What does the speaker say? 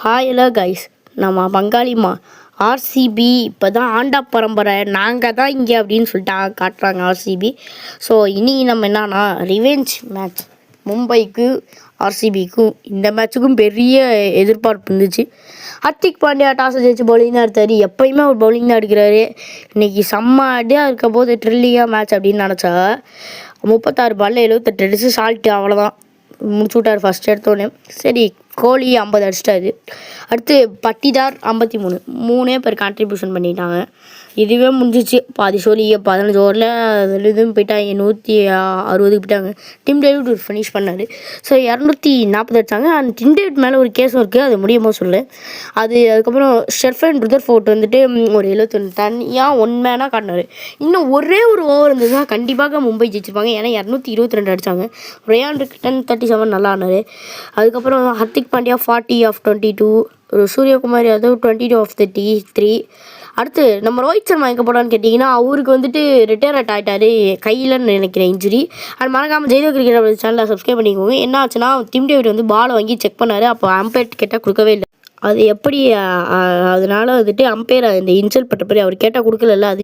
Hi hello guys, நம்ம பங்காளிம்மா RCB இப்போ தான் ஆண்டா பரம்பரை நாங்கள் தான் இங்கே அப்படின்னு சொல்லிட்டு காட்டுறாங்க ஆர்சிபி. ஸோ இனி நம்ம என்னன்னா ரிவெஞ்ச் மேட்ச் மும்பைக்கு ஆர்சிபிக்கும் இந்த மேட்ச்சுக்கும் பெரிய எதிர்பார்ப்பு இருந்துச்சு. ஹர்திக் பாண்டியா டாஸ் ஜெயிச்சு பவுலிங் தான் எடுத்தார். எப்போயுமே அவர் பவுலிங் தான் எடுக்கிறாரு. இன்றைக்கி செம்ம அடியாக இருக்க போது ட்ரில்லியாக மேட்ச் அப்படின்னு நினச்சா 36 பாலில் 78 அடிச்சு சால்ட்டு அவ்வளோதான் முடிச்சு விட்டார் ஃபஸ்ட் எடுத்தோடனே. சரி, கோலி 50 அடிச்சிட்டாரு. அடுத்து பட்டிதார் 53, 3 பேர் கான்ட்ரிபியூஷன் பண்ணிட்டாங்க. இதுவே முடிஞ்சிச்சு. பாதி சோழி 15 ஓவரில் இதுவும் போயிட்டாங்க. 160 போயிட்டாங்க. டிம் டேவிட் ஒரு ஃபினிஷ் பண்ணார். ஸோ 240 அடித்தாங்க. அந்த டிம் டேவிட் மேலே ஒரு கேஸும் இருக்குது, அது முடியுமோ சொல்லு. அதுக்கப்புறம் ஷெர்ஃபன் ருதர்ஃபோர்ட் வந்துட்டு ஒரு 71 தனியாக ஒன் மேனாக காட்டினார். இன்னும் ஒரே ஒரு ஓவர் இருந்ததுன்னா கண்டிப்பாக மும்பை ஜெயிச்சிருப்பாங்க. ஏன்னா 222 அடித்தாங்க. ரயான் ரிக்கர்டன் 37 நல்லா ஆனார். அதுக்கப்புறம் ஹர்திக் பாண்டியா 40 ஆஃப் 22, சூரியகுமார் யாதவ் 22 ஆஃப் 33. அடுத்து நம்ம ரோஹித் சர்மா எங்கே போடான்னு கேட்டிங்கன்னா அவருக்கு வந்துட்டு ரிட்டையர்ட் ஆகிட்டார் கையில்னு நினைக்கிறேன் இன்ஜுரி. அது மறக்காமல் ஜெய்தோ கிரிக்கெட் சேனலை சப்ஸ்கிரைப் பண்ணிக்கோங்க. என்ன ஆச்சுன்னா டிம் டேவிட் வந்து பாலை வாங்கி செக் பண்ணார். அப்போ அம்பையர் கேட்டால் கொடுக்கவே இல்லை. அது எப்படி அதனால வந்துட்டு அம்பையர் இந்த இன்சல்ட் பட்ட பிறகு அவர் கேட்டால் கொடுக்கல. அது